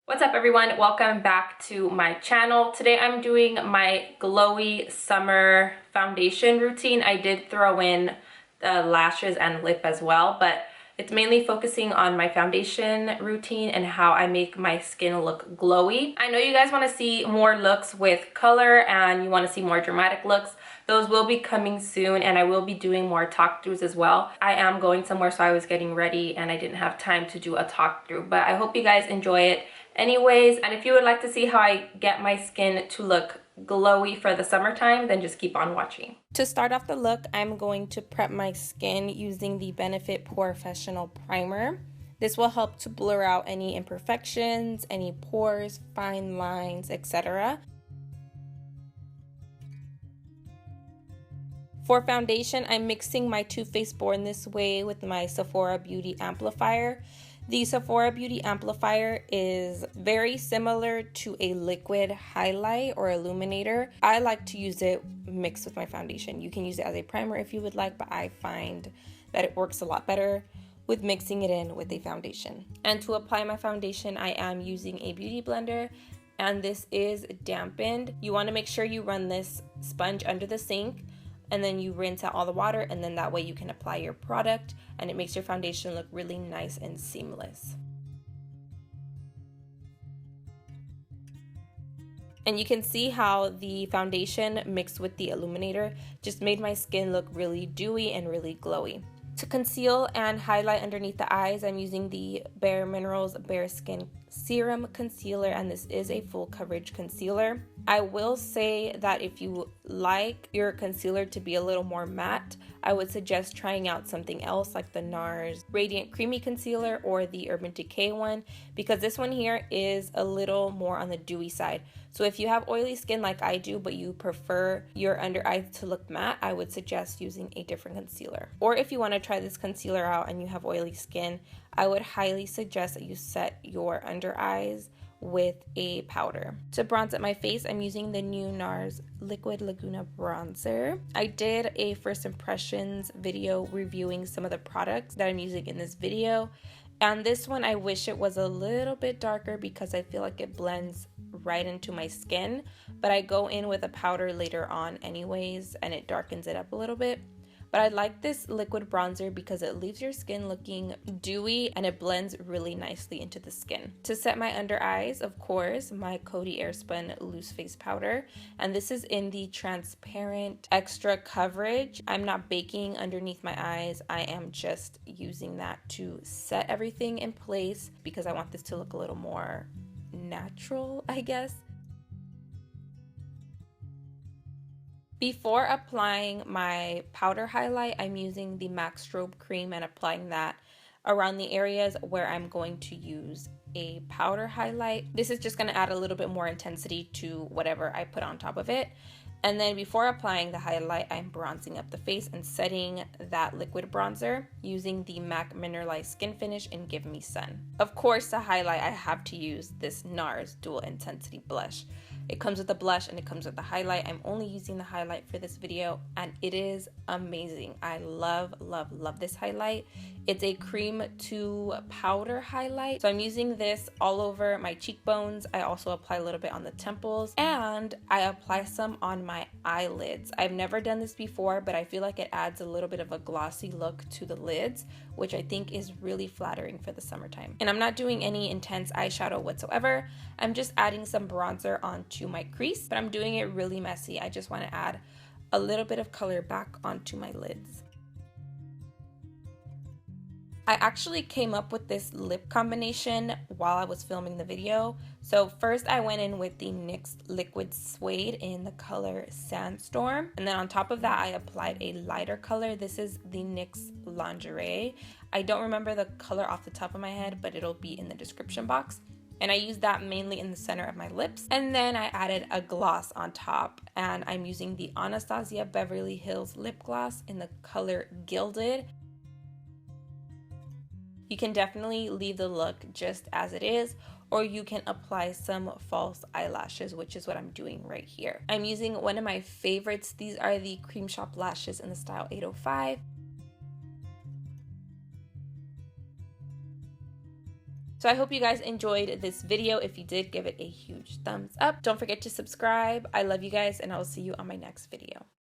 What's up everyone? Welcome back to my channel. Today I'm doing my glowy summer foundation routine. I did throw in the lashes and lip as well, but it's mainly focusing on my foundation routine and how I make my skin look glowy. I know you guys want to see more looks with color and you want to see more dramatic looks. Those will be coming soon, and I will be doing more talk throughs as well. I am going somewhere, so I was getting ready and I didn't have time to do a talk through, but I hope you guys enjoy it anyways. And if you would like to see how I get my skin to look glowy for the summertime, then just keep on watching. To start off the look, I'm going to prep my skin using the Benefit Porefessional primer. This will help to blur out any imperfections, any pores, fine lines, etc. For foundation, I'm mixing my Too Faced Born This Way with my Sephora Beauty Amplifier. The Sephora Beauty Amplifier is very similar to a liquid highlight or illuminator. I like to use it mixed with my foundation. You can use it as a primer if you would like, but I find that it works a lot better with mixing it in with a foundation. And to apply my foundation, I am using a beauty blender, and this is dampened. You want to make sure you run this sponge under the sink, and then you rinse out all the water, and then that way you can apply your product and it makes your foundation look really nice and seamless. And you can see how the foundation mixed with the illuminator just made my skin look really dewy and really glowy. To conceal and highlight underneath the eyes, I'm using the Bare Minerals Bare Skin Serum Concealer, and this is a full coverage concealer. I will say that if you like your concealer to be a little more matte, I would suggest trying out something else like the Nars Radiant Creamy Concealer or the Urban Decay one, because this one here is a little more on the dewy side. So if you have oily skin like I do, but you prefer your under eyes to look matte, I would suggest using a different concealer. Or if you want to try this concealer out and you have oily skin, I would highly suggest that you set your under eyes with a powder. To bronze up my face, I'm using the new Nars Liquid Laguna bronzer. I did a first impressions video reviewing some of the products that I'm using in this video, and this one I wish it was a little bit darker because I feel like it blends right into my skin, but I go in with a powder later on anyways and it darkens it up a little bit. But I like this liquid bronzer because it leaves your skin looking dewy and it blends really nicely into the skin. To set my under eyes, of course, my Coty Airspun loose face powder, and this is in the transparent extra coverage. I'm not baking underneath my eyes. I am just using that to set everything in place because I want this to look a little more natural, I guess. Before applying my powder highlight, I'm using the MAC Strobe Cream and applying that around the areas where I'm going to use a powder highlight. This is just going to add a little bit more intensity to whatever I put on top of it. And then before applying the highlight, I'm bronzing up the face and setting that liquid bronzer using the MAC Mineralize Skin Finish and Give Me Sun. Of course, to highlight, I have to use this Nars Dual Intensity Blush. It comes with the blush and it comes with the highlight. I'm only using the highlight for this video and it is amazing. I love, love, love this highlight. It's a cream to powder highlight. So I'm using this all over my cheekbones. I also apply a little bit on the temples and I apply some on my eyelids. I've never done this before, but I feel like it adds a little bit of a glossy look to the lids, which I think is really flattering for the summertime. And I'm not doing any intense eyeshadow whatsoever. I'm just adding some bronzer onto my crease, but I'm doing it really messy. I just want to add a little bit of color back onto my lids. I actually came up with this lip combination while I was filming the video. So first I went in with the NYX Liquid Suede in the color Sandstorm. And then on top of that, I applied a lighter color. This is the NYX Lingerie. I don't remember the color off the top of my head, but it'll be in the description box. And I used that mainly in the center of my lips. And then I added a gloss on top. And I'm using the Anastasia Beverly Hills lip gloss in the color Gilded. You can definitely leave the look just as it is, or you can apply some false eyelashes, which is what I'm doing right here. I'm using one of my favorites. These are the Cream Shop lashes in the style 805. So So I hope you guys enjoyed this video. If you did, give it a huge thumbs up. Don't forget to subscribe. I love you guys, and I will see you on my next video.